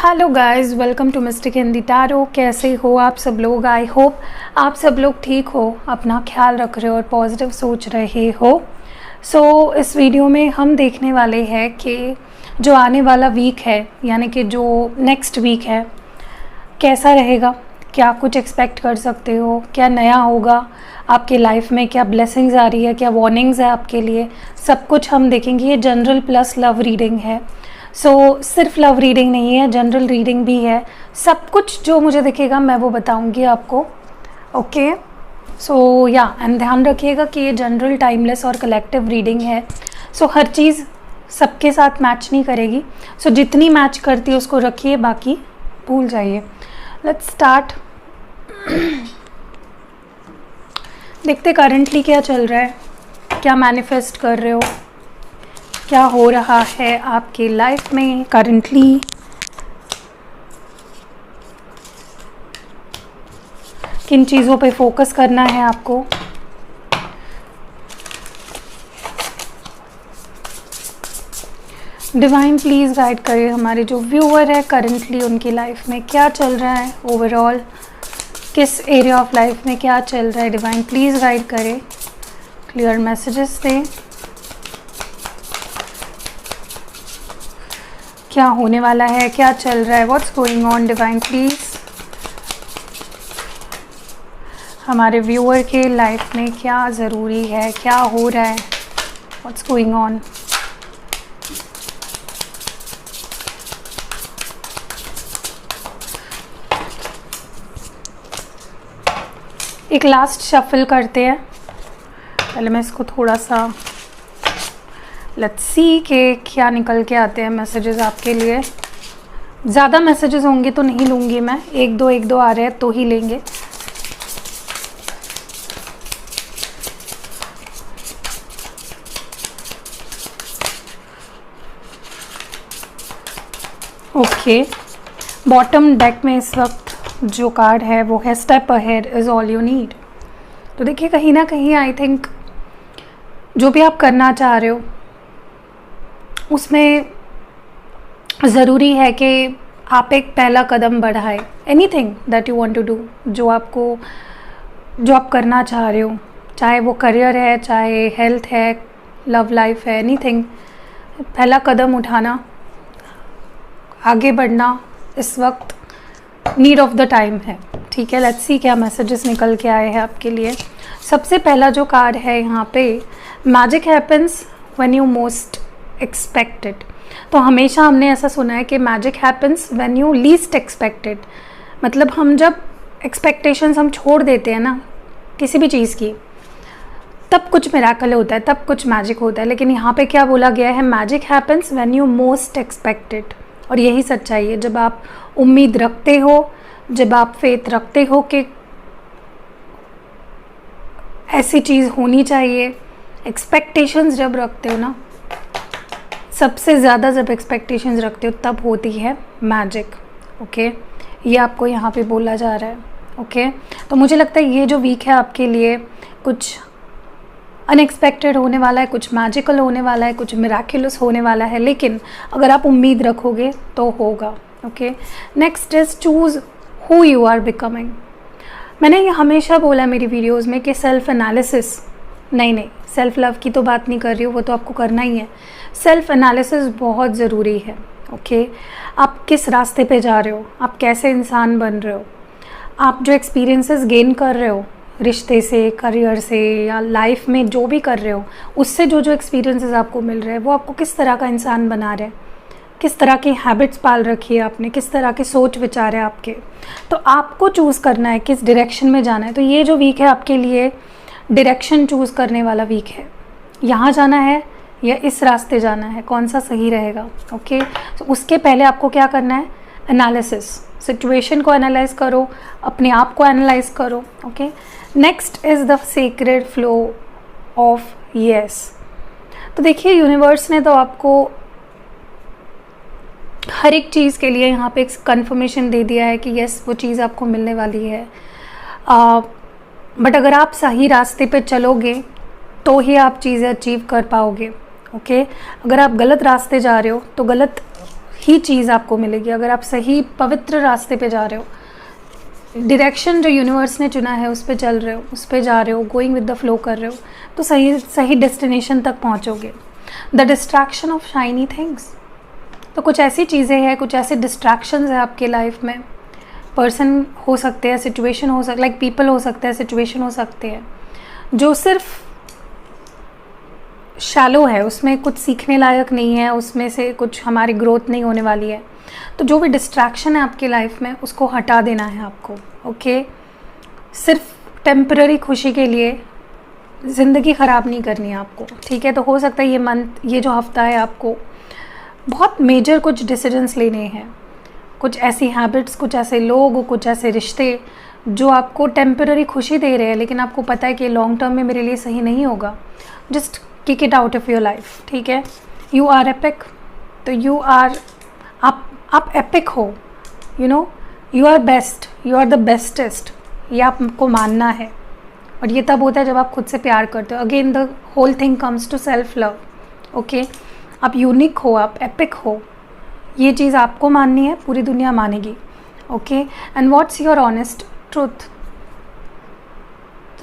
Hello guys, welcome to Mystic Hindi tarot. कैसे हो आप सब लोग? आई होप आप सब लोग ठीक हो, अपना ख्याल रख रहे हो और पॉजिटिव सोच रहे हो। इस वीडियो में हम देखने वाले हैं कि जो आने वाला वीक है, यानी कि जो नेक्स्ट वीक है, कैसा रहेगा, क्या कुछ एक्सपेक्ट कर सकते हो, क्या नया होगा आपके लाइफ में, क्या ब्लेसिंग्स आ रही है, क्या वार्निंग्स है आपके लिए, सब कुछ हम देखेंगे। ये जनरल प्लस लव रीडिंग है। सिर्फ लव रीडिंग नहीं है, जनरल रीडिंग भी है। सब कुछ जो मुझे दिखेगा मैं वो बताऊंगी आपको। ओके, एंड ध्यान रखिएगा कि ये जनरल, टाइमलेस और कलेक्टिव रीडिंग है। हर चीज़ सबके साथ मैच नहीं करेगी। जितनी मैच करती है उसको रखिए, बाकी भूल जाइए। Let's start. देखते करंटली क्या चल रहा है, क्या मैनिफेस्ट कर रहे हो, क्या हो रहा है आपकी लाइफ में करंटली। किन चीज़ों पे फोकस करना है आपको। डिवाइन प्लीज़ गाइड करिए हमारे जो व्यूअर है, करंटली उनकी लाइफ में क्या चल रहा है, ओवरऑल किस एरिया ऑफ लाइफ में क्या चल रहा है। डिवाइन प्लीज़ गाइड करें, क्लियर मैसेजेस दें। क्या होने वाला है, क्या चल रहा है, what's going on. Divine please हमारे व्यूअर के लाइफ में क्या ज़रूरी है, क्या हो रहा है, व्हाट्स गोइंग ऑन। एक लास्ट शफल करते हैं। पहले मैं इसको थोड़ा सा लेट्स सी के क्या निकल के आते हैं मैसेजेस आपके लिए। ज़्यादा मैसेजेस होंगे तो नहीं लूँगी मैं, एक दो आ रहे हैं तो ही लेंगे। ओके, बॉटम डेक में इस वक्त जो कार्ड है वो है step ahead is all you need. तो देखिए, कहीं ना कहीं आई थिंक जो भी आप करना चाह रहे हो उसमें ज़रूरी है कि आप एक पहला कदम बढ़ाएं। Anything that you want to do, जो आप करना चाह रहे हो, चाहे वो करियर है, चाहे हेल्थ है, लव लाइफ है, एनीथिंग, पहला कदम उठाना, आगे बढ़ना इस वक्त नीड ऑफ द टाइम है। ठीक है, लेट्स सी क्या मैसेजेस निकल के आए हैं आपके लिए। सबसे पहला जो कार्ड है यहाँ पे, magic happens when you most expected. तो हमेशा हमने ऐसा सुना है कि magic happens when you least expected. मतलब हम जब एक्सपेक्टेशंस हम छोड़ देते हैं ना किसी भी चीज़ की, तब कुछ मिराकल होता है, तब कुछ मैजिक होता है। लेकिन यहाँ पे क्या बोला गया है, magic happens when you most expected. और यही सच्चाई है, जब आप उम्मीद रखते हो, जब आप फेथ रखते हो कि ऐसी चीज़ होनी चाहिए, एक्सपेक्टेशंस जब रखते हो ना, सबसे ज़्यादा जब एक्सपेक्टेशंस रखते हो तब होती है मैजिक। ओके, ये आपको यहाँ पे बोला जा रहा है। ओके, तो मुझे लगता है ये जो वीक है आपके लिए कुछ अनएक्सपेक्टेड होने वाला है, कुछ मैजिकल होने वाला है, कुछ मिराक्युलस होने वाला है। लेकिन अगर आप उम्मीद रखोगे तो होगा। Okay, next is choose who you are becoming. मैंने ये हमेशा बोला मेरी वीडियोज़ में कि सेल्फ एनालिसिस, नहीं सेल्फ लव की तो बात नहीं कर रही हूँ, वो तो आपको करना ही है। सेल्फ एनालिसिस बहुत ज़रूरी है। ओके, आप किस रास्ते पे जा रहे हो, आप कैसे इंसान बन रहे हो, आप जो एक्सपीरियंसेस गेन कर रहे हो रिश्ते से, करियर से, या लाइफ में जो भी कर रहे हो, उससे जो एक्सपीरियंसेस आपको मिल रहे हैं वो आपको किस तरह का इंसान बना रहे हैं, किस तरह की हैबिट्स पाल रखी है आपने, किस तरह के सोच विचार है आपके। तो आपको चूज़ करना है किस डायरेक्शन में जाना है। तो ये जो वीक है आपके लिए डायरेक्शन चूज़ करने वाला वीक है। यहाँ जाना है या इस रास्ते जाना है, कौन सा सही रहेगा। ओके, तो उसके पहले आपको क्या करना है, एनालिसिस, सिचुएशन को एनालाइज करो, अपने आप को एनालाइज करो। Okay, next is the secret flow of yes. तो देखिए, यूनिवर्स ने तो आपको हर एक चीज़ के लिए यहाँ पे एक कंफर्मेशन दे दिया है कि यस, वो चीज़ आपको मिलने वाली है। बट अगर आप सही रास्ते पे चलोगे तो ही आप चीज़ें अचीव कर पाओगे। ओके, अगर आप गलत रास्ते जा रहे हो तो गलत ही चीज़ आपको मिलेगी। अगर आप सही पवित्र रास्ते पे जा रहे हो, डायरेक्शन जो यूनिवर्स ने चुना है उस पे चल रहे हो, उस पे जा रहे हो, गोइंग विद द फ्लो कर रहे हो, तो सही डेस्टिनेशन तक पहुंचोगे। The distraction of shiny things, तो कुछ ऐसी चीज़ें हैं, कुछ ऐसे डिस्ट्रैक्शंस है आपके लाइफ में। पर्सन हो सकते हैं, सिचुएशन हो सकता, लाइक पीपल हो सकते हैं, सिचुएशन हो सकते हैं जो सिर्फ शैलो है, उसमें कुछ सीखने लायक नहीं है, उसमें से कुछ हमारी ग्रोथ नहीं होने वाली है। तो जो भी डिस्ट्रैक्शन है आपकी लाइफ में उसको हटा देना है आपको। ओके, सिर्फ टेम्पररी खुशी के लिए ज़िंदगी ख़राब नहीं करनी है आपको, ठीक है। तो हो सकता है ये मंथ, ये जो हफ्ता है, आपको बहुत मेजर कुछ डिसीजंस लेने हैं, कुछ ऐसी हैबिट्स, कुछ ऐसे लोग, कुछ ऐसे रिश्ते जो आपको टेम्पररी खुशी दे रहे हैं, लेकिन आपको पता है कि लॉन्ग टर्म में मेरे लिए सही नहीं होगा। Just kick it out of your life, ठीक है। यू आर एपिक, तो यू आर, आप एपिक हो, you know, you are best, you are the bestest, ये आपको मानना है। और ये तब होता है जब आप खुद से प्यार करते हो। Again the whole thing comes to self love. Okay, आप यूनिक हो, आप एपिक हो, ये चीज़ आपको माननी है, पूरी दुनिया मानेगी। Okay, and what's your honest truth,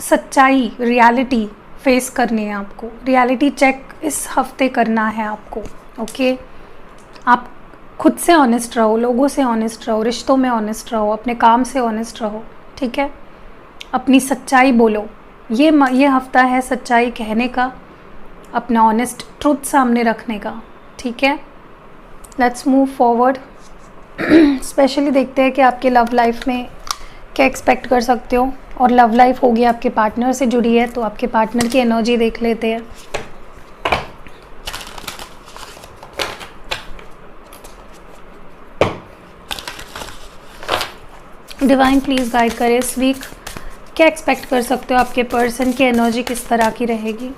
सच्चाई, रियलिटी फेस करनी है आपको, रियलिटी चेक इस हफ्ते करना है आपको। ओके, आप खुद से ऑनेस्ट रहो, लोगों से ऑनेस्ट रहो, रिश्तों में ऑनेस्ट रहो, अपने काम से ऑनेस्ट रहो, ठीक है। अपनी सच्चाई बोलो, ये हफ्ता है सच्चाई कहने का, अपना ऑनेस्ट ट्रूथ सामने रखने का, ठीक है। Let's move forward. स्पेशली देखते हैं कि आपके लव लाइफ में क्या एक्सपेक्ट कर सकते हो। और लव लाइफ होगी आपके पार्टनर से जुड़ी है, तो आपके पार्टनर की एनर्जी देख लेते हैं। डिवाइन प्लीज़ गाइड करें इस वीक, क्या एक्सपेक्ट कर सकते हो, आपके पर्सन की एनर्जी किस तरह की रहेगी।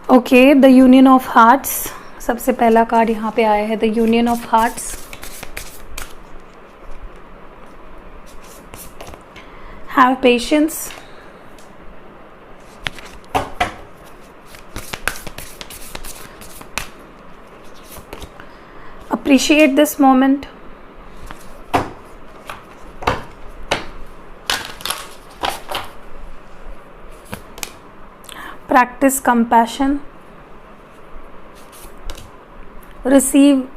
Okay, the union of hearts, सबसे पहला कार्ड यहाँ पे आया है, the union of hearts. Have patience, appreciate this moment, practice compassion, receive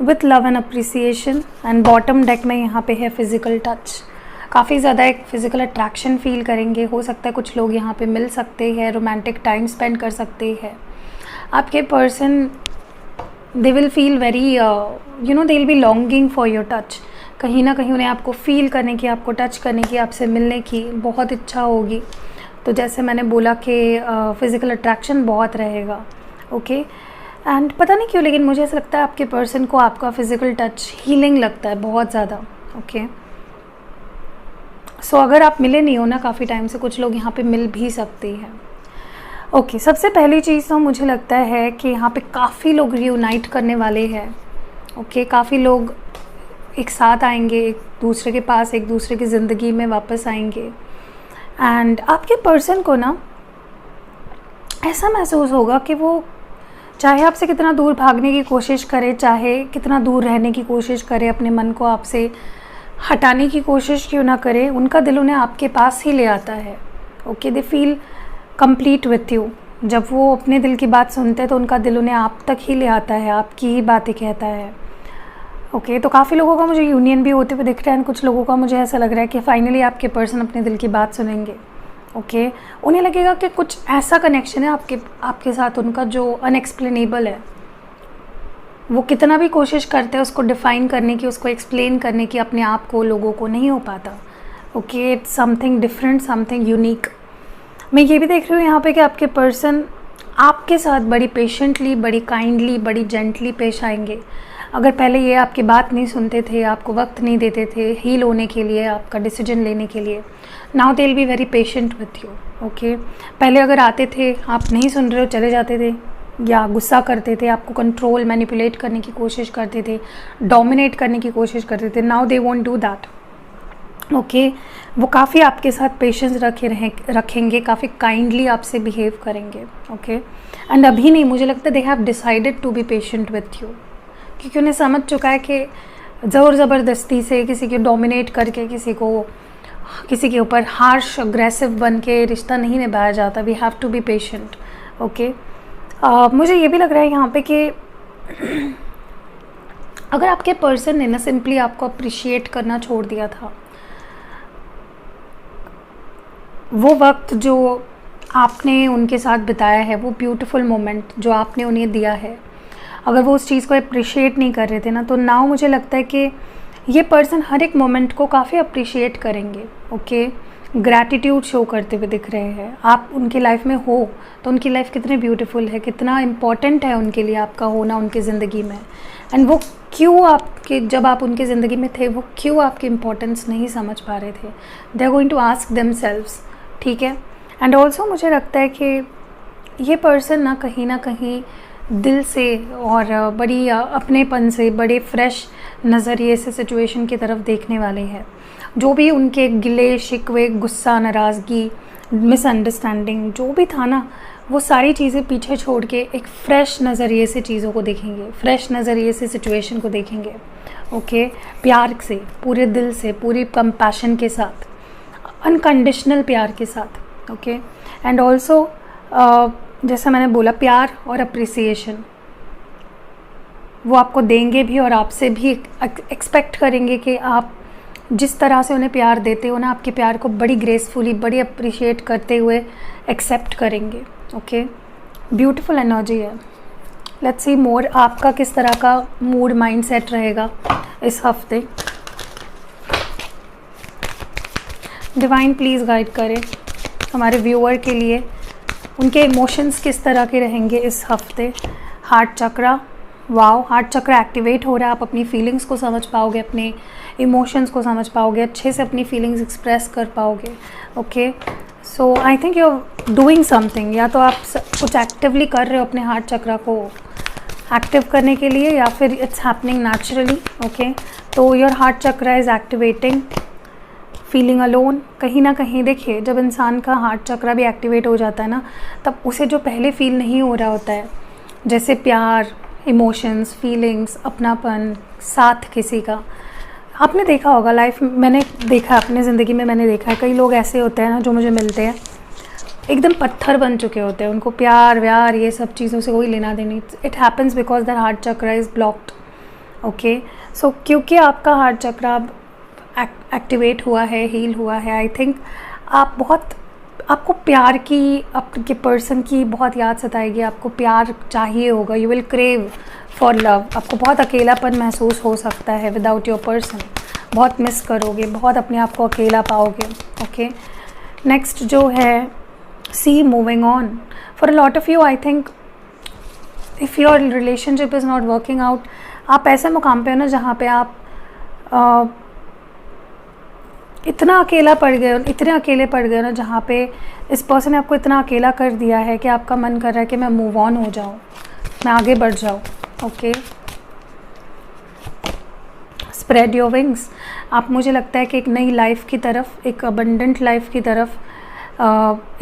with love and appreciation, and bottom deck में यहाँ पे है physical touch। काफ़ी ज़्यादा एक फिज़िकल अट्रैक्शन फील करेंगे। हो सकता है कुछ लोग यहाँ पे मिल सकते हैं, रोमांटिक टाइम स्पेंड कर सकते हैं। आपके person, they will feel very you know, they will be longing for your touch. कहीं ना कहीं उन्हें आपको फील करने की, आपको टच करने की, आपसे मिलने की बहुत इच्छा होगी। तो जैसे मैंने बोला कि फ़िज़िकल अट्रैक्शन बहुत रहेगा। ओके, एंड पता नहीं क्यों, लेकिन मुझे ऐसा लगता है आपके पर्सन को आपका फ़िज़िकल टच हीलिंग लगता है बहुत ज़्यादा। ओके, सो अगर आप मिले नहीं हो ना काफ़ी टाइम से, कुछ लोग यहाँ पे मिल भी सकते हैं। ओके, सबसे पहली चीज़ तो मुझे लगता है कि यहाँ पे काफ़ी लोग रियूनाइट करने वाले हैं। ओके, काफ़ी लोग एक साथ आएंगे, एक दूसरे के पास, एक दूसरे की ज़िंदगी में वापस आएंगे। एंड आपके पर्सन को ना ऐसा महसूस होगा कि वो चाहे आपसे कितना दूर भागने की कोशिश करे, चाहे कितना दूर रहने की कोशिश करे, अपने मन को आपसे हटाने की कोशिश क्यों ना करे, उनका दिल उन्हें आपके पास ही ले आता है। Okay, they feel complete with you. जब वो अपने दिल की बात सुनते हैं तो उनका दिल उन्हें आप तक ही ले आता है, आपकी ही बातें कहता है। ओके, तो काफ़ी लोगों का मुझे यूनियन भी होते हुए दिख रहा है, कुछ लोगों का मुझे ऐसा लग रहा है कि फाइनली आपके पर्सन अपने दिल की बात सुनेंगे। ओके, उन्हें लगेगा कि कुछ ऐसा कनेक्शन है आपके साथ उनका जो अनएक्सप्लेनेबल है। वो कितना भी कोशिश करते हैं उसको डिफ़ाइन करने की, उसको एक्सप्लेन करने की, अपने आप को, लोगों को, नहीं हो पाता। Okay, it's something different, something unique. मैं ये भी देख रही हूँ यहाँ पे कि आपके पर्सन आपके साथ बड़ी पेशेंटली, बड़ी काइंडली, बड़ी जेंटली पेश आएंगे। अगर पहले ये आपकी बात नहीं सुनते थे, आपको वक्त नहीं देते थे हील होने के लिए, आपका डिसीजन लेने के लिए, now they will be very patient with you. Okay, पहले अगर आते थे, आप नहीं सुन रहे हो, चले जाते थे, या गुस्सा करते थे, आपको कंट्रोल, मैनिपुलेट करने की कोशिश करते थे, डोमिनेट करने की कोशिश करते थे, now they won't do that. Okay वो काफ़ी आपके साथ पेशेंस रखेंगे, काफ़ी काइंडली आपसे बिहेव करेंगे। ओके एंड अभी नहीं, मुझे लगता है they have decided to be patient with you, क्योंकि उन्हें समझ चुका है कि ज़ोर ज़बरदस्ती से किसी के डोमिनेट करके किसी के ऊपर हार्श अग्रेसिव बन के रिश्ता नहीं निभाया जाता। We have to be patient. Okay मुझे ये भी लग रहा है यहाँ पे कि अगर आपके पर्सन ने ना सिंपली आपको अप्रिशिएट करना छोड़ दिया था, वो वक्त जो आपने उनके साथ बिताया है, वो ब्यूटीफुल मोमेंट जो आपने उन्हें दिया है, अगर वो उस चीज़ को अप्रिशिएट नहीं कर रहे थे ना, तो नाउ मुझे लगता है कि ये पर्सन हर एक मोमेंट को काफ़ी अप्रिशिएट करेंगे। ओके ग्रैटिट्यूड शो करते हुए दिख रहे हैं। आप उनकी लाइफ में हो तो उनकी लाइफ कितनी ब्यूटीफुल है, कितना इम्पॉर्टेंट है उनके लिए आपका होना उनकी ज़िंदगी में। एंड वो जब आप उनकी ज़िंदगी में थे, वो क्यों आपकी इम्पोर्टेंस नहीं समझ पा रहे थे। They are going to ask themselves, ठीक है। एंड ऑल्सो मुझे लगता है कि ये पर्सन ना कहीं दिल से और बड़ी अपनेपन से, बड़े फ्रेश नज़रिए से सिचुएशन की तरफ देखने वाले हैं। जो भी उनके गिले शिकवे, गुस्सा, नाराज़गी, मिसअंडरस्टैंडिंग जो भी था ना, वो सारी चीज़ें पीछे छोड़ के एक फ़्रेश नज़रिए से चीज़ों को देखेंगे, फ़्रेश नज़रिए से सिचुएशन को देखेंगे। ओके प्यार से, पूरे दिल से, पूरी कंपैशन के साथ, अनकंडीशनल प्यार के साथ। ओके एंड ऑल्सो जैसा मैंने बोला, प्यार और अप्रिसिएशन वो आपको देंगे भी और आपसे भी एक्सपेक्ट करेंगे कि आप जिस तरह से उन्हें प्यार देते हो ना, आपके प्यार को बड़ी ग्रेसफुली, बड़ी अप्रिशिएट करते हुए एक्सेप्ट करेंगे। ओके ब्यूटीफुल एनर्जी है। लेट्स सी मोर, आपका किस तरह का मूड, माइंड सेट रहेगा इस हफ्ते। डिवाइन प्लीज़ गाइड करें हमारे व्यूअर के लिए, उनके इमोशंस किस तरह के रहेंगे इस हफ्ते। हार्ट चक्रा, वाओ, हार्ट चक्र एक्टिवेट हो रहा है। आप अपनी फीलिंग्स को समझ पाओगे, अपने इमोशंस को समझ पाओगे, अच्छे से अपनी फीलिंग्स एक्सप्रेस कर पाओगे। Okay so I think you are doing something, या तो आप कुछ एक्टिवली कर रहे हो अपने हार्ट चक्र को एक्टिव करने के लिए, या फिर इट्स हैपनिंग नेचुरली। ओके तो योर हार्ट चक्र इज़ एक्टिवेटिंग। फीलिंग अलोन, कहीं ना कहीं देखिए, जब इंसान का हार्ट चक्र भी एक्टिवेट हो जाता है ना, तब उसे जो पहले फील नहीं हो रहा होता है, जैसे प्यार, इमोशंस, फीलिंग्स, अपनापन, साथ किसी का, आपने देखा होगा लाइफ, मैंने देखा अपने ज़िंदगी में, मैंने देखा है कई लोग ऐसे होते हैं ना जो मुझे मिलते हैं, एकदम पत्थर बन चुके होते हैं, उनको प्यार व्यार ये सब चीज़ों से कोई लेना देनी। It happens because that heart चक्र इज़ ब्लॉक्ड। ओके सो क्योंकि आपका हार्ट चक्र अब एक्टिवेट हुआ है, हील हुआ है, आई थिंक आपको प्यार की, आपके पर्सन की बहुत याद सताएगी, आपको प्यार चाहिए होगा, you will crave for love. आपको बहुत अकेलापन महसूस हो सकता है विदाउट योर पर्सन, बहुत मिस करोगे, बहुत अपने आप को अकेला पाओगे। ओके नेक्स्ट जो है, see moving on. For a lot of you, I think if your relationship is not working out, आप ऐसे मुकाम पे हो ना जहाँ पे आप इतना अकेले पड़ गए ना, जहाँ पे इस पर्सन ने आपको इतना अकेला कर दिया है कि आपका मन कर रहा है कि मैं मूव ऑन हो जाऊँ, मैं आगे बढ़ जाऊँ। Okay spread your wings. आप, मुझे लगता है कि एक नई लाइफ की तरफ, एक अबंडेंट लाइफ की तरफ,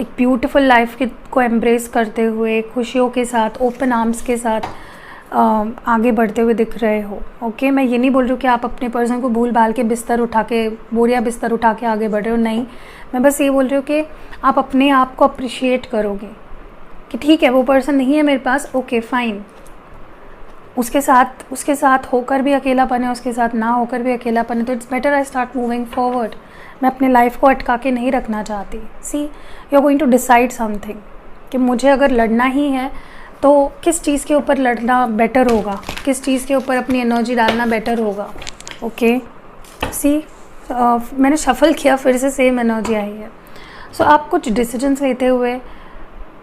एक ब्यूटीफुल लाइफ को एम्ब्रेस करते हुए, खुशियों के साथ, ओपन आर्म्स के साथ आगे बढ़ते हुए दिख रहे हो। ओके मैं ये नहीं बोल रही हूँ कि आप अपने पर्सन को भूल भाल के बोरिया बिस्तर उठा के आगे बढ़ रहे हो, नहीं, मैं बस ये बोल रही हूँ कि आप अपने आप को अप्रिशिएट करोगे कि ठीक है वो पर्सन नहीं है मेरे पास, ओके फाइन, उसके साथ होकर भी अकेलापन है, उसके साथ ना होकर भी अकेलापन है, तो it's better I start moving forward. मैं अपने लाइफ को अटका के नहीं रखना चाहती। See you are going to decide something कि मुझे अगर लड़ना ही है तो किस चीज़ के ऊपर लड़ना बेटर होगा, किस चीज़ के ऊपर अपनी एनर्जी डालना बेटर होगा। ओके सी मैंने शफल किया, फिर से सेम एनर्जी आई है। सो आप कुछ डिसीजंस लेते हुए,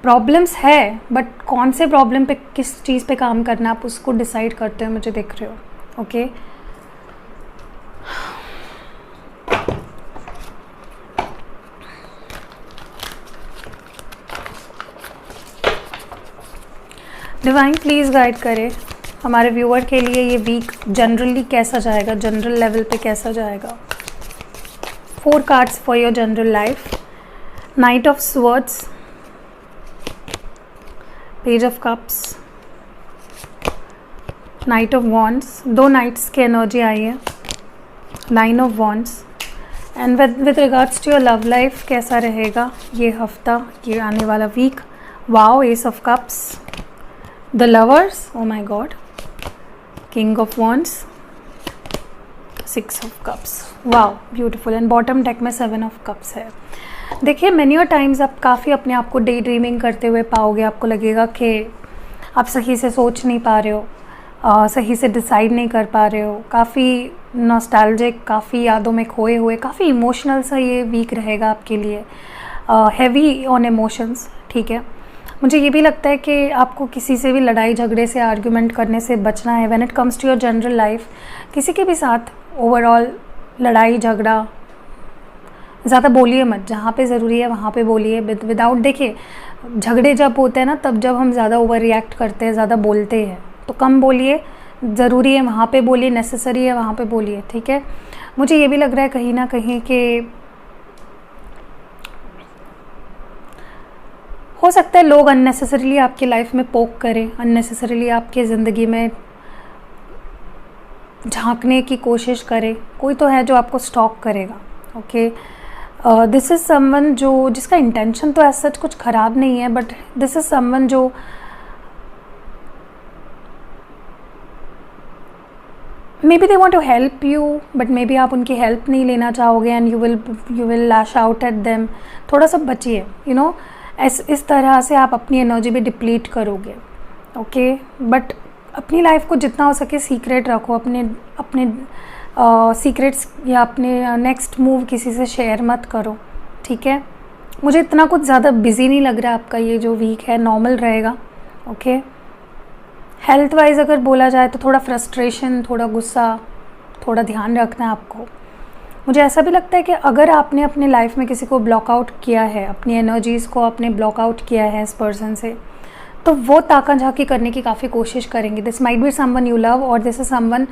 प्रॉब्लम्स है बट कौन से प्रॉब्लम पे, किस चीज़ पे काम करना, आप उसको डिसाइड करते हुए मुझे दिख रहे हो। ओके डिवाइन प्लीज़ गाइड करें हमारे व्यूअर के लिए ये वीक जनरली कैसा जाएगा, जनरल लेवल पे कैसा जाएगा। 4 cards for your general life. Knight of Swords, Page of Cups, Knight of Wands. 2 knights की एनर्जी आई है. 9 of Wands. And with regards to your love life, कैसा रहेगा ये हफ्ता, ये आने वाला week. Wow, ace of cups, the lovers, oh my god, king of wands, 6 of cups. Wow, beautiful. And bottom deck में 7 ऑफ कप्स है. देखिए, मैनी और टाइम्स आप काफ़ी अपने आप को डे ड्रीमिंग करते हुए पाओगे. आपको लगेगा कि आप सही से सोच नहीं पा रहे हो, सही से डिसाइड नहीं कर पा रहे हो, काफ़ी नॉस्टैल्जिक, काफ़ी यादों में खोए हुए, काफ़ी इमोशनल सा ये वीक रहेगा आपके लिए, हैवी ऑन इमोशंस. ठीक है, मुझे ये भी लगता है कि आपको किसी से भी लड़ाई झगड़े से, आर्ग्यूमेंट करने से बचना है. When it comes to your general life, किसी के भी साथ ओवरऑल लड़ाई झगड़ा ज़्यादा बोलिए मत. जहाँ पे ज़रूरी है वहाँ पे बोलिए. विदाउट, देखिए, झगड़े जब होते हैं ना, तब जब हम ज़्यादा ओवर रिएक्ट करते हैं, ज़्यादा बोलते हैं, तो कम बोलिए. ज़रूरी है वहाँ पे बोलिए, नेसेसरी है वहाँ पे बोलिए. ठीक है, मुझे ये भी लग रहा है कहीं ना कहीं कि हो सकता है लोग अननेसेसरीली आपकी लाइफ में पोक करें, अननेसेसरीली आपके ज़िंदगी में झांकने की कोशिश करें. कोई तो है जो आपको स्टॉक करेगा. ओके, दिस इज़ समवन जो, जिसका इंटेंशन तो ऐसा कुछ ख़राब नहीं है, बट दिस इज़ समवन जो maybe they want to help you, but maybe आप उनकी हेल्प नहीं लेना चाहोगे and you will lash out at them. थोड़ा सा बचिए, यू नो. इस तरह से आप अपनी एनर्जी भी डिप्लीट करोगे. ओके, बट अपनी लाइफ को जितना हो सके सीक्रेट रखो. अपने सीक्रेट्स या अपने नेक्स्ट मूव किसी से शेयर मत करो. ठीक है, मुझे इतना कुछ ज़्यादा बिजी नहीं लग रहा है. आपका ये जो वीक है नॉर्मल रहेगा. ओके, हेल्थ वाइज अगर बोला जाए तो थोड़ा फ्रस्ट्रेशन, थोड़ा गुस्सा, थोड़ा ध्यान रखना है आपको. मुझे ऐसा भी लगता है कि अगर आपने अपने लाइफ में किसी को ब्लॉक आउट किया है, अपनी एनर्जीज़ को आपने ब्लॉक आउट किया है इस पर्सन से, तो वो ताका झाकी करने की काफ़ी कोशिश करेंगे. This might be someone you love, और दिस इज समवन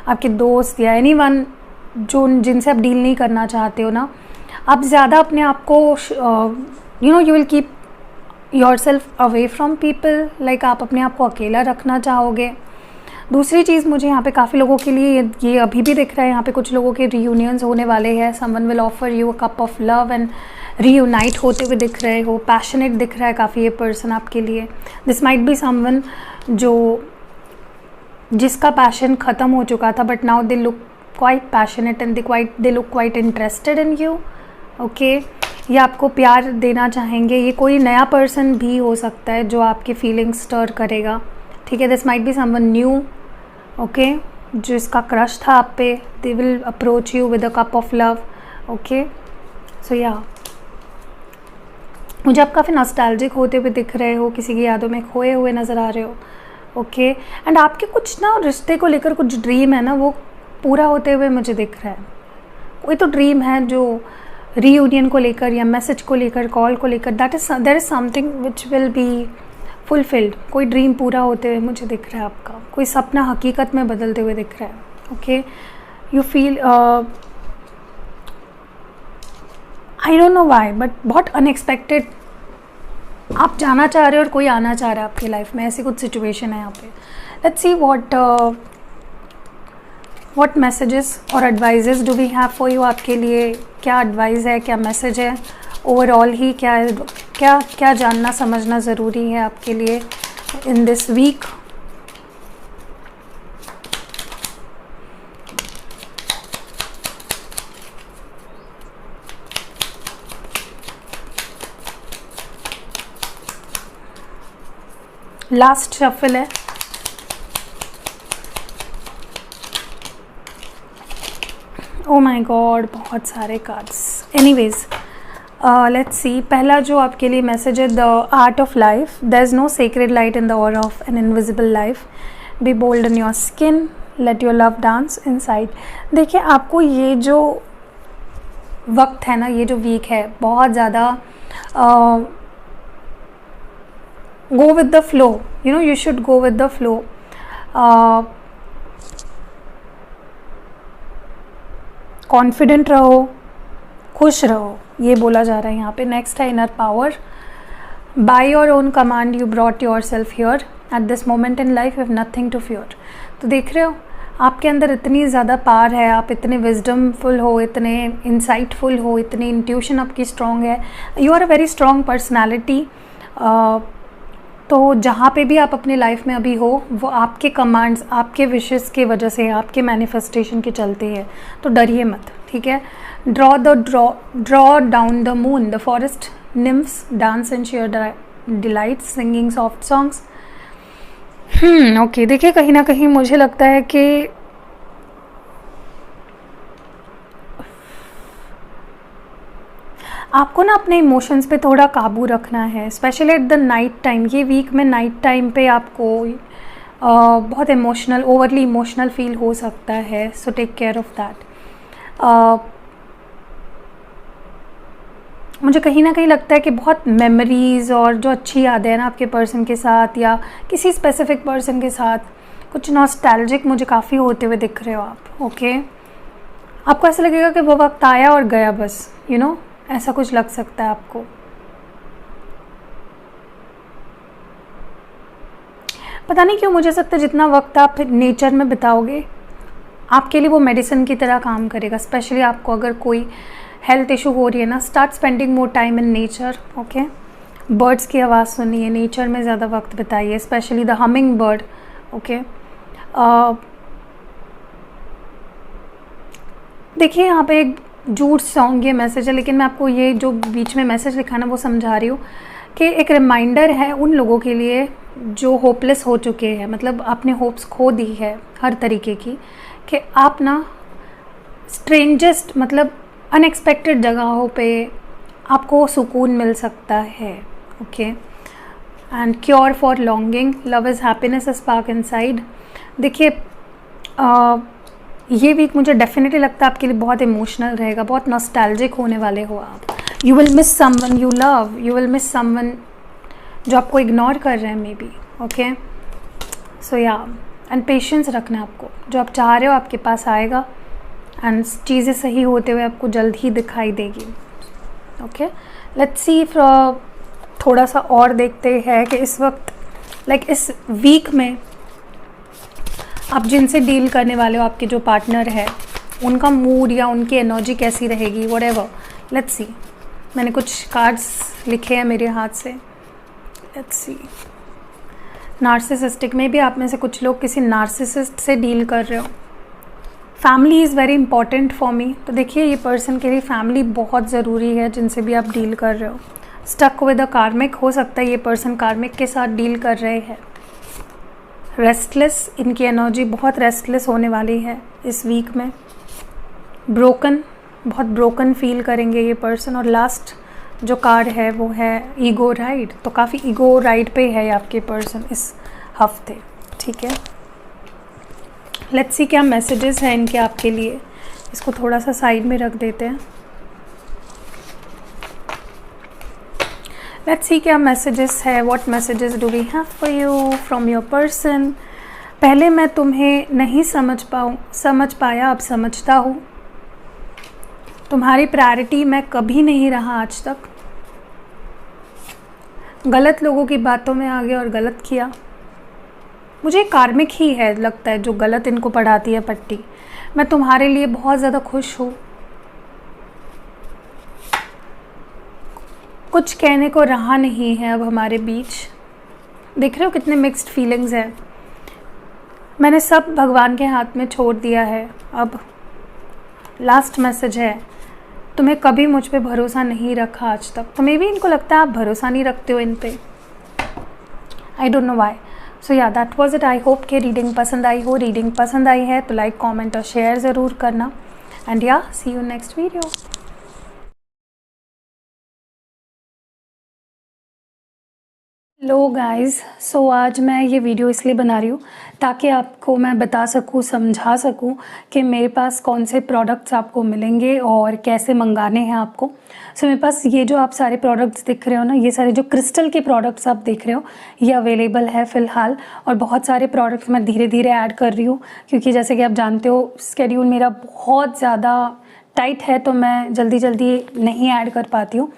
आपके दोस्त या एनीवन जो जिनसे आप डील नहीं करना चाहते हो ना. आप ज़्यादा अपने आप को you know, you will keep your self away from people. Like आप अपने आप को अकेला रखना चाहोगे. दूसरी चीज़, मुझे यहाँ पे काफ़ी लोगों के लिए ये अभी भी दिख रहा है. यहाँ पे कुछ लोगों के रीयूनियंस होने वाले हैं. Someone will offer you a cup of love and reunite होते हुए दिख रहे हो. पैशनेट दिख रहा है काफ़ी ये पर्सन आपके लिए. दिस माइट बी समवन जिसका पैशन ख़त्म हो चुका था, but now they look quite passionate and they look quite interested in you. Okay, ये आपको प्यार देना चाहेंगे. ये कोई नया पर्सन भी हो सकता है जो आपकी फीलिंग्स स्टर करेगा. ठीक है, this might be someone new. Okay, जिसका क्रश था आप पे, they will approach you with a cup of love. Okay, so yeah मुझे आप काफ़ी नॉस्टैल्जिक होते हुए दिख रहे हो, किसी की यादों में खोए हुए नज़र आ रहे हो. ओके, एंड आपके कुछ ना रिश्ते को लेकर कुछ ड्रीम है ना, वो पूरा होते हुए मुझे दिख रहा है. कोई तो ड्रीम है जो रीयूनियन को लेकर या मैसेज को लेकर, कॉल को लेकर, there is something which will be fulfilled. कोई ड्रीम पूरा होते हुए मुझे दिख रहा है आपका. कोई सपना हकीकत में बदलते हुए दिख रहा है. Okay, you feel, I don't know Y, but बहुत अनएक्सपेक्टेड आप जाना चाह रहे हो और कोई आना चाह रहा है आपकी लाइफ में. ऐसी कुछ सिचुएशन है यहाँ पे. लेट्स सी व्हाट मैसेजेस और advices do we have for you. आपके लिए क्या एडवाइस है, क्या मैसेज है ओवरऑल ही, क्या जानना समझना ज़रूरी है आपके लिए in this week. Last shuffle है. ओ माय गॉड, बहुत सारे कार्ड्स. Anyways, let's see. पहला जो आपके लिए मैसेज है, the art of life. There is no sacred light in the aura of an invisible life. Be bold in your skin, let your love dance inside. देखिए, आपको ये जो वक्त है ना, ये जो वीक है, बहुत ज़्यादा go with the flow. You know, you should go with the flow. Confident रहो, खुश रहो, ये बोला जा रहा है यहाँ पे। नेक्स्ट है inner power. By your own command you brought yourself here at this moment in life, you have nothing to fear. तो देख रहे हो आपके अंदर इतनी ज़्यादा पावर है, आप इतने विजडमफुल हो, इतने इंसाइटफुल हो, इतनी इंट्यूशन आपकी स्ट्रॉन्ग है, you are a very strong personality. तो जहाँ पे भी आप अपनी लाइफ में अभी हो वो आपके कमांड्स, आपके विशेस की वजह से, आपके मैनिफेस्टेशन के चलते हैं। तो डरिए मत, ठीक है। Draw down the moon, the forest निम्फ्स dance and share delights singing soft songs. Okay, देखिए कहीं ना कहीं मुझे लगता है कि आपको ना अपने इमोशंस पे थोड़ा काबू रखना है, specially at the night time. ये वीक में नाइट टाइम पे आपको बहुत इमोशनल, ओवरली इमोशनल फील हो सकता है, so take care of that. मुझे कहीं ना कहीं लगता है कि बहुत मेमोरीज़ और जो अच्छी यादें हैं ना आपके पर्सन के साथ या किसी स्पेसिफिक पर्सन के साथ, कुछ नॉस्टैल्जिक मुझे काफ़ी होते हुए दिख रहे हो आप। ओके, आपको ऐसा लगेगा कि वो वक्त आया और गया बस, यू नो, ऐसा कुछ लग सकता है आपको। पता नहीं क्यों मुझे लगता है जितना वक्त आप नेचर में बिताओगे आपके लिए वो मेडिसिन की तरह काम करेगा। स्पेशली आपको अगर कोई हेल्थ इशू हो रही है ना, start spending more time in nature. Okay, birds की आवाज़ सुनिए, नेचर में ज़्यादा वक्त बिताइए, specially the hummingbird. Okay, देखिए यहाँ पे एक जूट सॉन्ग ये मैसेज है, लेकिन मैं आपको ये जो बीच में मैसेज लिखा ना वो समझा रही हूँ कि एक रिमाइंडर है उन लोगों के लिए जो होपलेस हो चुके हैं, मतलब आपने होप्स खो दी है हर तरीके की, कि आप ना स्ट्रेंजेस्ट, मतलब अनएक्सपेक्टेड जगहों पे आपको सुकून मिल सकता है। Okay, and cure for longing, love is happiness a spark inside. देखिए ये वीक मुझे डेफिनेटली लगता है आपके लिए बहुत इमोशनल रहेगा, बहुत नॉस्टैल्जिक होने वाले हो आप। You will miss someone you love, you will miss someone जो आपको इग्नोर कर रहे हैं मे बी। ओके, सो या, एंड पेशेंस रखना है आपको, जो आप चाह रहे हो आपके पास आएगा एंड चीज़ें सही होते हुए आपको जल्द ही दिखाई देगी। ओके, लेट्स सी, थोड़ा सा और देखते हैं कि इस वक्त इस वीक में आप जिनसे डील करने वाले हो, आपके जो पार्टनर है, उनका मूड या उनकी एनर्जी कैसी रहेगी, व्हाटएवर। लेट्स सी, मैंने कुछ कार्ड्स लिखे हैं मेरे हाथ से। लेट्स सी, नार्सिसिस्टिक में भी आप में से कुछ लोग किसी नार्सिसिस्ट से डील कर रहे हो। Family is very important for me. तो देखिए ये पर्सन के लिए फैमिली बहुत ज़रूरी है जिनसे भी आप डील कर रहे हो। स्टक विद अ कार्मिक, हो सकता है ये पर्सन कार्मिक के साथ डील कर रहे हैं। रेस्टलेस, इनकी एनर्जी बहुत रेस्टलेस होने वाली है इस वीक में। ब्रोकन, बहुत ब्रोकन फील करेंगे ये पर्सन। और लास्ट जो कार्ड है वो है ईगो राइड। तो काफ़ी ईगो राइड पे है आपके पर्सन इस हफ्ते, ठीक है। लेट्स सी क्या मैसेजेस हैं इनके आपके लिए। इसको थोड़ा सा साइड में रख देते हैं। लेट्स सी क्या मैसेजेस है, what messages do we have for you from your person. पहले मैं तुम्हें नहीं समझ पाया, अब समझता हूँ। तुम्हारी प्रायोरिटी मैं कभी नहीं रहा आज तक। गलत लोगों की बातों में आ गया और गलत किया। मुझे कार्मिक ही है लगता है जो गलत इनको पढ़ाती है पट्टी। मैं तुम्हारे लिए बहुत ज़्यादा खुश हूँ। कुछ कहने को रहा नहीं है अब हमारे बीच। देख रहे हो कितने मिक्स्ड फीलिंग्स हैं। मैंने सब भगवान के हाथ में छोड़ दिया है। अब लास्ट मैसेज है, तुम्हें कभी मुझ पे भरोसा नहीं रखा आज तक। तो मे भी इनको लगता है आप भरोसा नहीं रखते हो इन पे। I don't know why. So yeah, that was it. I hope कि रीडिंग पसंद आई हो। रीडिंग पसंद आई है तो लाइक, कमेंट और शेयर ज़रूर करना। And yeah, see you next video. Hello guys, so आज मैं ये वीडियो इसलिए बना रही हूँ ताकि आपको मैं बता सकूँ, समझा सकूँ कि मेरे पास कौन से प्रोडक्ट्स आपको मिलेंगे और कैसे मंगाने हैं आपको। सो मेरे पास ये जो आप सारे प्रोडक्ट्स दिख रहे हो ना, ये सारे जो क्रिस्टल के प्रोडक्ट्स आप देख रहे हो, ये अवेलेबल है फ़िलहाल। और बहुत सारे प्रोडक्ट्स मैं धीरे धीरे ऐड कर रही हूँ क्योंकि जैसे कि आप जानते हो स्केड्यूल मेरा बहुत ज़्यादा टाइट है तो मैं जल्दी जल्दी नहीं ऐड कर पाती हूँ।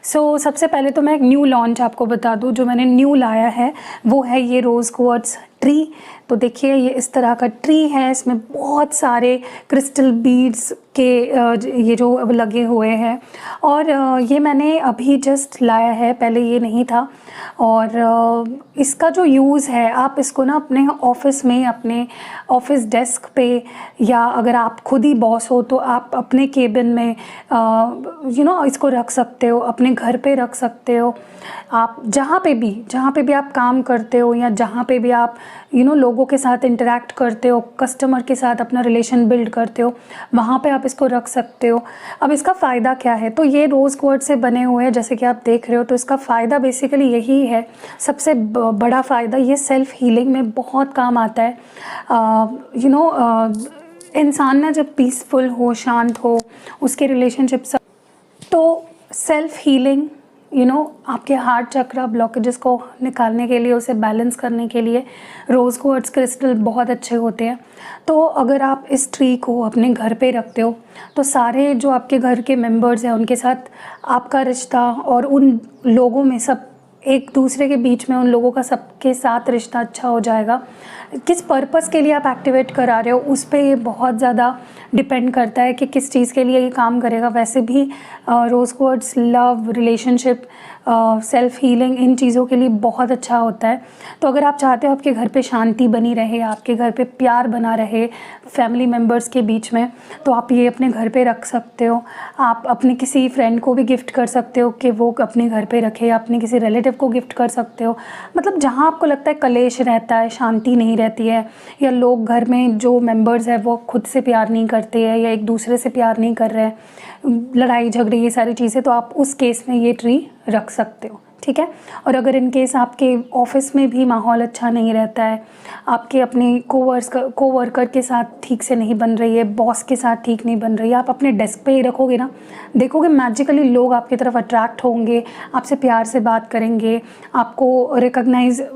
सबसे पहले तो मैं एक न्यू लॉन्च आपको बता दूँ, जो मैंने न्यू लाया है वो है ये रोज़ क्वार्ट्ज ट्री। तो देखिए ये इस तरह का ट्री है, इसमें बहुत सारे क्रिस्टल बीड्स के ये जो लगे हुए हैं, और ये मैंने अभी जस्ट लाया है, पहले ये नहीं था। और इसका जो यूज़ है, आप इसको ना अपने ऑफिस में, अपने ऑफिस डेस्क पे, या अगर आप खुद ही बॉस हो तो आप अपने केबिन में इसको रख सकते हो, अपने घर पे रख सकते हो। आप जहाँ पे भी आप काम करते हो, या जहाँ पे भी आप लोगों के साथ इंटरेक्ट करते हो, कस्टमर के साथ अपना रिलेशन बिल्ड करते हो, वहाँ पे आप इसको रख सकते हो। अब इसका फ़ायदा क्या है, तो ये रोज़ क्वार्ट्ज से बने हुए हैं जैसे कि आप देख रहे हो। तो इसका फ़ायदा बेसिकली यही है, सबसे बड़ा फ़ायदा, ये सेल्फ़ हीलिंग में बहुत काम आता है। इंसान ना जब पीसफुल हो, शांत हो, उसके रिलेशनशिप सब, तो सेल्फ़ हीलिंग आपके हार्ट चक्रा ब्लॉकेजेस को निकालने के लिए, उसे बैलेंस करने के लिए रोज़ क्वार्ट्ज क्रिस्टल बहुत अच्छे होते हैं। तो अगर आप इस ट्री को अपने घर पे रखते हो तो सारे जो आपके घर के मेंबर्स हैं उनके साथ आपका रिश्ता, और उन लोगों में सब एक दूसरे के बीच में, उन लोगों का सबके साथ रिश्ता अच्छा हो जाएगा। किस पर्पस के लिए आप एक्टिवेट करा रहे हो उस पे ये बहुत ज़्यादा डिपेंड करता है कि किस चीज़ के लिए ये काम करेगा। वैसे भी rose quartz love, relationship, self healing, इन चीज़ों के लिए बहुत अच्छा होता है। तो अगर आप चाहते हो आपके घर पे शांति बनी रहे, आपके घर पे प्यार बना रहे फैमिली मेम्बर्स के बीच में, तो आप ये अपने घर पे रख सकते हो। आप अपने किसी फ्रेंड को भी गिफ्ट कर सकते हो कि वो अपने घर पे रखे, या अपने किसी रिलेटिव को गिफ्ट कर सकते हो। मतलब जहाँ आपको लगता है कलेश रहता है, शांति नहीं रहती है, या लोग घर में जो मेंबर्स हैं वो खुद से प्यार नहीं करते हैं, या एक दूसरे से प्यार नहीं कर रहे हैं, लड़ाई झगड़े, ये सारी चीज़ें, तो आप उस केस में ये ट्री रख सकते हो, ठीक है। और अगर इन केस आपके ऑफिस में भी माहौल अच्छा नहीं रहता है, आपके अपने कोवर्कर के साथ ठीक से नहीं बन रही है, बॉस के साथ ठीक नहीं बन रही है, आप अपने डेस्क पे ही रखोगे ना, देखोगे मैजिकली लोग आपकी तरफ अट्रैक्ट होंगे, आपसे प्यार से बात करेंगे, आपको रिकॉग्नाइज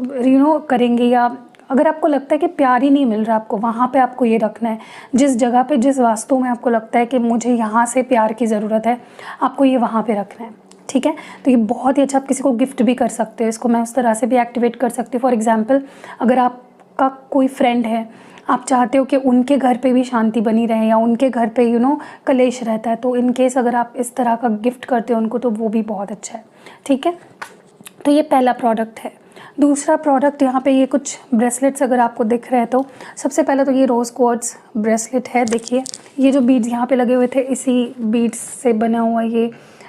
करेंगे। या अगर आपको लगता है कि प्यार ही नहीं मिल रहा आपको, वहाँ पे आपको ये रखना है। जिस जगह पे, जिस वास्तु में आपको लगता है कि मुझे यहाँ से प्यार की ज़रूरत है, आपको ये वहाँ पे रखना है, ठीक है। तो ये बहुत ही अच्छा, आप किसी को गिफ्ट भी कर सकते हो इसको, मैं उस तरह से भी एक्टिवेट कर सकती हूँ। फॉर एग्जांपल, अगर आपका कोई फ्रेंड है, आप चाहते हो कि उनके घर पे भी शांति बनी रहे, या उनके घर पे कलेश रहता है, तो इन केस अगर आप इस तरह का गिफ्ट करते हो उनको, तो वो भी बहुत अच्छा है, ठीक है। तो ये पहला प्रोडक्ट है। दूसरा प्रोडक्ट, यहाँ पे ये कुछ ब्रेसलेट्स अगर आपको दिख रहे हैं, तो सबसे पहले तो ये रोज़ क्वार्ट्ज ब्रेसलेट है। देखिए ये जो बीड्स यहाँ पे लगे हुए थे, इसी बीड्स से बना हुआ ये,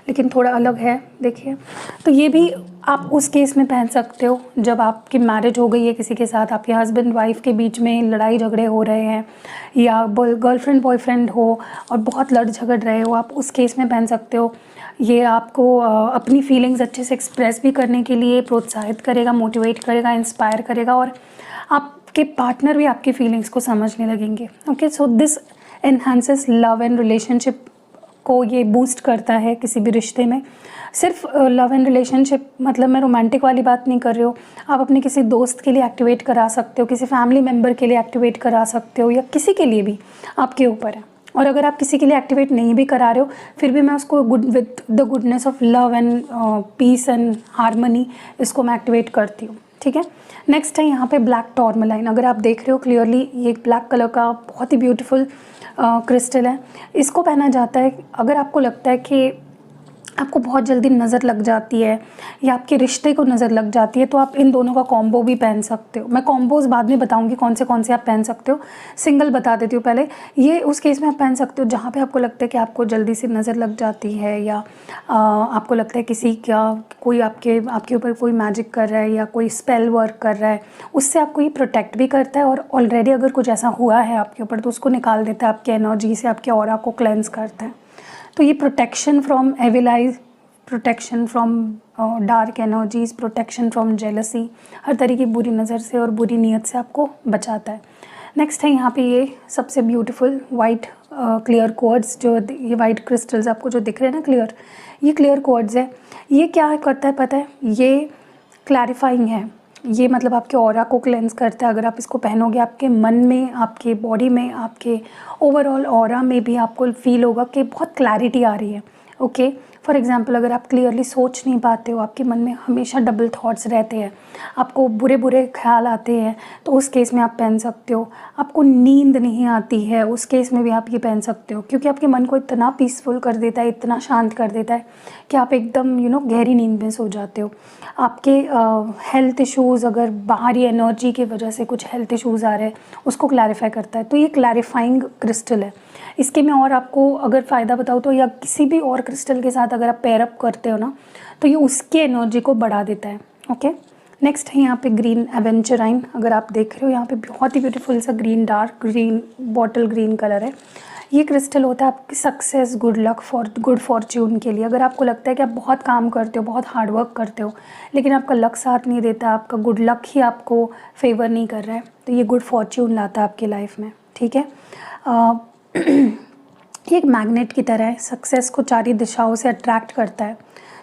लेकिन थोड़ा अलग है, देखिए। तो ये भी आप उस केस में पहन सकते हो जब आपकी मैरिज हो गई है किसी के साथ, आपके हस्बैंड वाइफ के बीच में लड़ाई झगड़े हो रहे हैं, या गर्लफ्रेंड बॉयफ्रेंड हो और बहुत लड़ झगड़ रहे हो, आप उस केस में पहन सकते हो। ये आपको अपनी फीलिंग्स अच्छे से एक्सप्रेस भी करने के लिए प्रोत्साहित करेगा, मोटिवेट करेगा, इंस्पायर करेगा, और आपके पार्टनर भी आपकी फीलिंग्स को समझने लगेंगे। Okay, so this enhances love and relationship को, ये बूस्ट करता है किसी भी रिश्ते में। सिर्फ लव एंड रिलेशनशिप मतलब मैं रोमांटिक वाली बात नहीं कर रही हूँ, आप अपने किसी दोस्त के लिए एक्टिवेट करा सकते हो, किसी फैमिली मेम्बर के लिए एक्टिवेट करा सकते हो, या किसी के लिए भी, आपके ऊपर है। और अगर आप किसी के लिए एक्टिवेट नहीं भी करा रहे हो, फिर भी मैं उसको with the goodness of love and peace and harmony, इसको मैं एक्टिवेट करती हूँ, ठीक है। नेक्स्ट है यहाँ पे ब्लैक टॉर्मलाइन। अगर आप देख रहे हो क्लियरली, ये ब्लैक कलर का बहुत ही ब्यूटीफुल क्रिस्टल है। इसको पहना जाता है अगर आपको लगता है कि आपको बहुत जल्दी नज़र लग जाती है, या आपके रिश्ते को नज़र लग जाती है, तो आप इन दोनों का कॉम्बो भी पहन सकते हो। मैं कॉम्बोज बाद में बताऊंगी कौन से आप पहन सकते हो, सिंगल बता देती हूँ पहले। ये उस केस में आप पहन सकते हो जहाँ पे आपको लगता है कि आपको जल्दी से नज़र लग जाती है, या आपको लगता है किसी का कोई आपके ऊपर कोई मैजिक कर रहा है, या कोई स्पेल वर्क कर रहा है, उससे आपको ये प्रोटेक्ट भी करता है, और ऑलरेडी अगर कुछ ऐसा हुआ है आपके ऊपर तो उसको निकाल देता है, आपके एनर्जी से आपके ऑरा को क्लेंस करता है। तो ये protection from evil eyes, protection from dark energies, protection from jealousy, हर तरह की बुरी नज़र से और बुरी नीयत से आपको बचाता है। नेक्स्ट है यहाँ पे ये सबसे ब्यूटीफुल वाइट क्लियर क्वार्ट्ज, जो ये वाइट क्रिस्टल्स आपको जो दिख रहे हैं ना क्लियर, ये क्लियर क्वार्ट्ज है। ये क्या करता है पता है, ये क्लैरिफाइंग है। ये मतलब आपके ऑरा को क्लेंस करता है। अगर आप इसको पहनोगे आपके मन में, आपके बॉडी में, आपके ओवरऑल ऑरा में भी आपको फील होगा कि बहुत क्लैरिटी आ रही है। ओके, फॉर एग्जांपल अगर आप क्लियरली सोच नहीं पाते हो, आपके मन में हमेशा डबल थॉट्स रहते हैं, आपको बुरे बुरे ख्याल आते हैं, तो उस केस में आप पहन सकते हो। आपको नींद नहीं आती है, उस केस में भी आप ये पहन सकते हो, क्योंकि आपके मन को इतना पीसफुल कर देता है, इतना शांत कर देता है कि आप एकदम गहरी नींद में सो जाते हो। आपके हेल्थ इश्यूज़, अगर बाहरी एनर्जी की वजह से कुछ हेल्थ इश्यूज़ आ रहे हैं, उसको क्लैरिफाई करता है। तो ये क्लैरिफाइंग क्रिस्टल है। इसके मैं और आपको अगर फ़ायदा बताऊँ तो, या किसी भी और क्रिस्टल के साथ अगर आप पेयरअप करते हो ना, तो ये उसकी एनर्जी को बढ़ा देता है। ओके, नेक्स्ट है यहाँ पे ग्रीन एवेंचराइन। अगर आप देख रहे हो यहाँ पे बहुत ही ब्यूटीफुल सा green, dark green, bottle green colour है। ये क्रिस्टल होता है आपकी success, good luck, good Fortune के लिए। अगर आपको लगता है कि आप बहुत काम करते हो, बहुत हार्ड वर्क करते हो, लेकिन आपका लक साथ नहीं देता, आपका गुड लक ही आपको फेवर नहीं कर रहा है, तो ये गुड फॉर्च्यून लाता है आपकी लाइफ में। ठीक है, ये एक मैग्नेट की तरह है, सक्सेस को चारों दिशाओं से अट्रैक्ट करता है।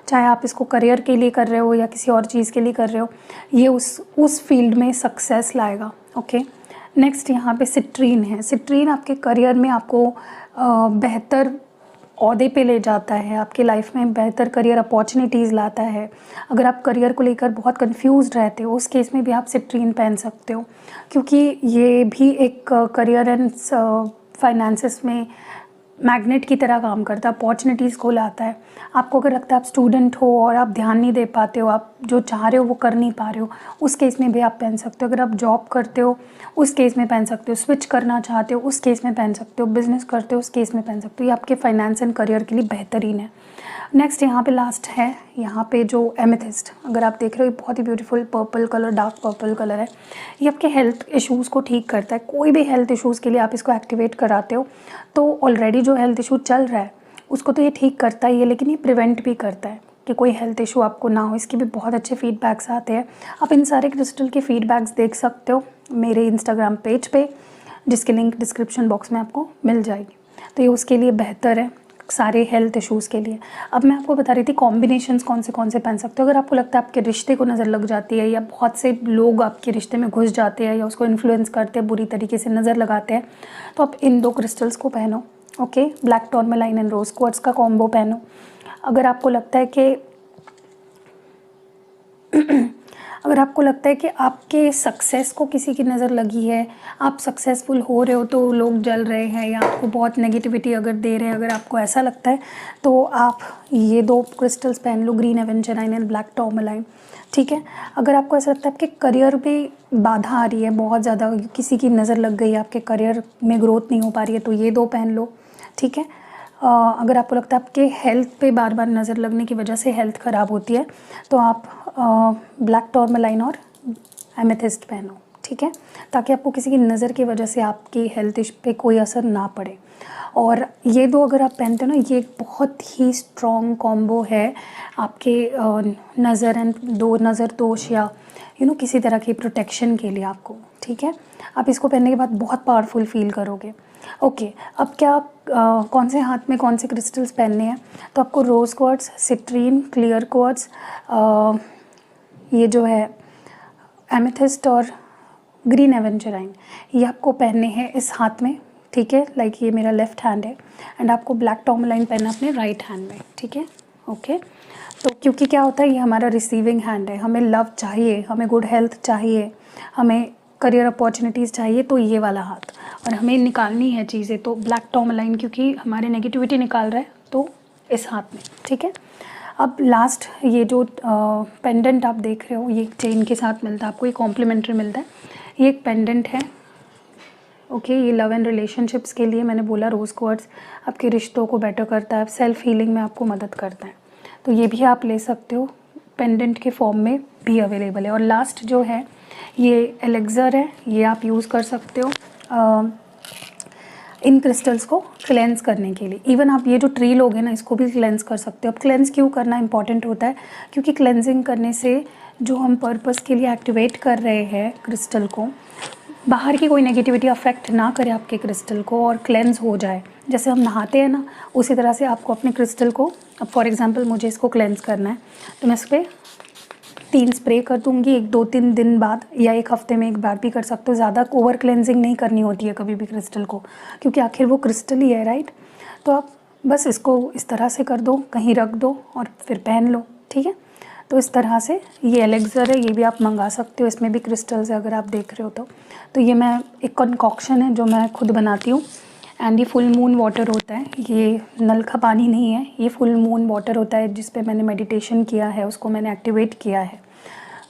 चाहे आप इसको करियर के लिए कर रहे हो या किसी और चीज़ के लिए कर रहे हो, ये उस फील्ड में सक्सेस लाएगा। ओके, नेक्स्ट यहाँ पे सिट्रीन है। सिट्रीन आपके करियर में आपको बेहतर ओहदे पे ले जाता है, आपके लाइफ में बेहतर करियर अपॉर्चुनिटीज़ लाता है। अगर आप करियर को लेकर बहुत कंफ्यूज्ड रहते हो, उस केस में भी आप सिट्रीन पहन सकते हो, क्योंकि ये भी एक करियर एंड फाइनेंसेस में मैग्नेट की तरह काम करता है, अपॉर्चुनिटीज़ को लाता है। आपको अगर लगता है आप स्टूडेंट हो और आप ध्यान नहीं दे पाते हो, आप जो चाह रहे हो वो कर नहीं पा रहे हो, उस केस में भी आप पहन सकते हो। अगर आप जॉब करते हो, उस केस में पहन सकते हो। स्विच करना चाहते हो, उस केस में पहन सकते हो। बिज़नेस करते हो, उस केस में पहन सकते हो। ये आपके फाइनेंस एंड करियर के लिए बेहतरीन है। नेक्स्ट यहाँ पे लास्ट है, यहाँ पे जो एमेथिस्ट, अगर आप देख रहे हो, ये बहुत ही beautiful purple colour, dark purple colour है। ये आपके हेल्थ इश्यूज़ को ठीक करता है। कोई भी हेल्थ इश्यूज़ के लिए आप इसको एक्टिवेट कराते हो, तो ऑलरेडी जो हेल्थ इशू चल रहा है उसको तो ये ठीक करता ही है, लेकिन ये प्रिवेंट भी करता है कि कोई हेल्थ इशू आपको ना हो। इसके भी बहुत अच्छे फीडबैक्स आते हैं। आप इन सारे क्रिस्टल के फीडबैक्स देख सकते हो मेरे इंस्टाग्राम पेज पे, जिसकी लिंक डिस्क्रिप्शन बॉक्स में आपको मिल जाएगी। तो ये उसके लिए बेहतर है, सारे हेल्थ इश्यूज़ के लिए। अब मैं आपको बता रही थी कॉम्बिनेशंस कौन से पहन सकते हो। अगर आपको लगता है आपके रिश्ते को नज़र लग जाती है, या बहुत से लोग आपके रिश्ते में घुस जाते हैं या उसको इन्फ्लुएंस करते हैं, बुरी तरीके से नज़र लगाते हैं, तो आप इन 2 क्रिस्टल्स को पहनो। Okay, black tourmaline and rose quartz का कॉम्बो पहनो। अगर आपको लगता है कि अगर आपको लगता है कि आपके सक्सेस को किसी की नज़र लगी है, आप सक्सेसफुल हो रहे हो तो लोग जल रहे हैं, या आपको बहुत नेगेटिविटी अगर दे रहे हैं, अगर आपको ऐसा लगता है, तो आप ये 2 क्रिस्टल्स पहन लो, ग्रीन एवेंचराइन एंड ब्लैक टूरमैलाइन। ठीक है, अगर आपको ऐसा लगता है आपके करियर में बाधा आ रही है, बहुत ज़्यादा किसी की नज़र लग गई है, आपके करियर में ग्रोथ नहीं हो पा रही है, तो ये 2 पहन लो। ठीक है, अगर आपको लगता है आपके हेल्थ पे बार बार नज़र लगने की वजह से हेल्थ ख़राब होती है, तो आप ब्लैक टूरमैलाइन और एमेथिस्ट पहनो। ठीक है, ताकि आपको किसी की नज़र की वजह से आपकी हेल्थ पे कोई असर ना पड़े। और ये 2 अगर आप पहनते हो ना, ये एक बहुत ही स्ट्रॉन्ग कॉम्बो है आपके नज़र एंड नज़र दोष या किसी तरह की प्रोटेक्शन के लिए आपको। ठीक है, आप इसको पहनने के बाद बहुत पावरफुल फील करोगे। ओके, अब क्या कौन से हाथ में कौन से क्रिस्टल्स पहनने हैं, तो आपको रोज़ क्वार्ट्ज, सिट्रीन, क्लियर क्वार्ट्ज, ये जो है एमेथिस्ट और ग्रीन एवेंचराइन, ये आपको पहनने हैं इस हाथ में। ठीक है, लाइक ये मेरा लेफ़्ट हैंड है, एंड आपको ब्लैक टूरमैलाइन पहनना अपने राइट हैंड में। ठीक है, ओके, तो क्योंकि क्या होता है, ये हमारा रिसीविंग हैंड है, हमें लव चाहिए, हमें गुड हेल्थ चाहिए, हमें करियर अपॉर्चुनिटीज़ चाहिए, तो ये वाला हाथ, और हमें निकालनी है चीज़ें, तो ब्लैक टूरमैलाइन क्योंकि हमारे नेगेटिविटी निकाल रहा है, तो इस हाथ में। ठीक है, अब लास्ट ये जो पेंडेंट आप देख रहे हो, ये चेन के साथ मिलता है आपको, ये कॉम्प्लीमेंट्री मिलता है। ये एक पेंडेंट है। ओके, ये लव एंड रिलेशनशिप्स के लिए मैंने बोला, रोज़ क्वार्ट्ज आपके रिश्तों को बेटर करता है, सेल्फ हीलिंग में आपको मदद करता है, तो ये भी आप ले सकते हो, पेंडेंट के फॉर्म में भी अवेलेबल है। और लास्ट जो है ये एलेक्सर है, ये आप यूज़ कर सकते हो इन क्रिस्टल्स को क्लेंस करने के लिए। इवन आप ये जो ट्री लोगे ना, इसको भी क्लेंस कर सकते हो। अब क्लेंस क्यों करना इंपॉर्टेंट होता है, क्योंकि क्लेंजिंग करने से जो हम पर्पस के लिए एक्टिवेट कर रहे हैं क्रिस्टल को, बाहर की कोई नेगेटिविटी अफेक्ट ना करे आपके क्रिस्टल को और क्लेंस हो जाए। जैसे हम नहाते हैं ना, उसी तरह से आपको अपने क्रिस्टल को, अब फॉर एग्जांपल मुझे इसको क्लेंस करना है, तो मैं इस पर 3 स्प्रे कर दूँगी 1-2-3 दिन बाद, या 1 हफ्ते में एक बार भी कर सकते हो। ज़्यादा ओवर क्लेंजिंग नहीं करनी होती है कभी भी क्रिस्टल को, क्योंकि आखिर वो क्रिस्टल ही है, राइट। तो आप बस इसको इस तरह से कर दो, कहीं रख दो और फिर पहन लो, ठीक है। तो इस तरह से ये एलेक्सर है, ये भी आप मंगा सकते हो, इसमें भी क्रिस्टल्स है अगर आप देख रहे हो तो ये मैं एक कंकॉक्शन है जो मैं खुद बनाती हूँ। एंड ये फुल मून वाटर होता है, ये नल का पानी नहीं है, ये फुल मून वाटर होता है जिस पे मैंने मेडिटेशन किया है, उसको मैंने एक्टिवेट किया है।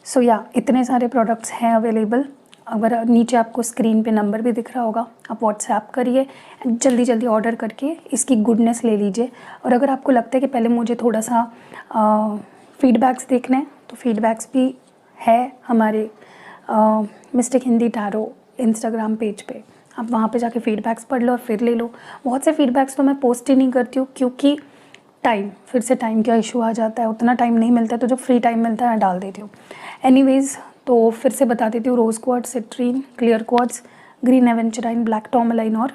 सो या इतने सारे प्रोडक्ट्स हैं अवेलेबल। अगर नीचे आपको स्क्रीन पे नंबर भी दिख रहा होगा, आप व्हाट्सएप करिए, जल्दी जल्दी ऑर्डर करके इसकी गुडनेस ले लीजिए। और अगर आपको लगता है कि पहले मुझे थोड़ा सा फीडबैक्स देखने हैं, तो फीडबैक्स भी है हमारे mistake Hindi tarot Instagram page पे, आप वहाँ पे जाके फीडबैक्स पढ़ लो और फिर ले लो। बहुत से फीडबैक्स तो मैं पोस्ट ही नहीं करती हूँ, क्योंकि फिर से टाइम का इशू आ जाता है, उतना टाइम नहीं मिलता है, तो जब फ्री टाइम मिलता है मैं डाल देती हूँ। एनीवेज़, तो फिर से बता देती हूँ, rose quartz, citrine, clear quartz, green aventurine, black tourmaline और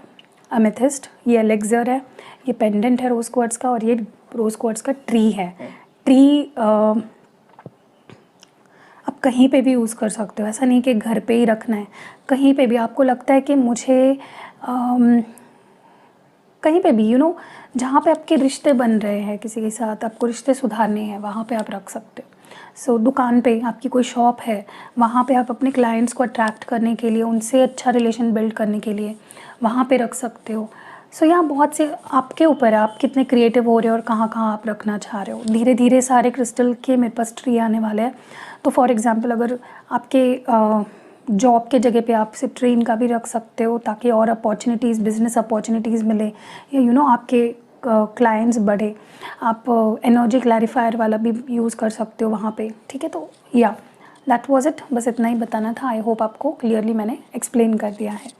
अमेथिस्ट। ये एलेक्सर है, ये पेंडेंट है रोज़ क्वार्ट्ज का, और ये रोज़ क्वार्ट्ज का ट्री है। ट्री आप कहीं पे भी यूज़ कर सकते हो, ऐसा नहीं कि घर पे ही रखना है, कहीं पे भी आपको लगता है कि मुझे कहीं पे भी जहाँ पे आपके रिश्ते बन रहे हैं किसी के साथ, आपको रिश्ते सुधारने हैं, वहाँ पे आप रख सकते हो। सो दुकान पे आपकी कोई शॉप है, वहाँ पे आप अपने क्लाइंट्स को अट्रैक्ट करने के लिए, उनसे अच्छा रिलेशन बिल्ड करने के लिए वहाँ पे रख सकते हो। सो यहाँ बहुत से आपके ऊपर है, आप कितने क्रिएटिव हो रहे हो और कहाँ कहाँ आप रखना चाह रहे हो। धीरे धीरे सारे क्रिस्टल के मेरे पास ट्री आने वाले हैं। तो फॉर एग्ज़ाम्पल, अगर आपके जॉब के जगह पे आप सिट्रीन का भी रख सकते हो, ताकि और अपॉर्चुनिटीज़, बिजनेस अपॉर्चुनिटीज़ मिले, या आपके क्लाइंट्स बढ़े। आप एनर्जी क्लैरिफायर वाला भी यूज़ कर सकते हो वहाँ पे, ठीक है। तो या दैट वाज इट, बस इतना ही बताना था। आई होप आपको क्लियरली मैंने एक्सप्लेन कर दिया है।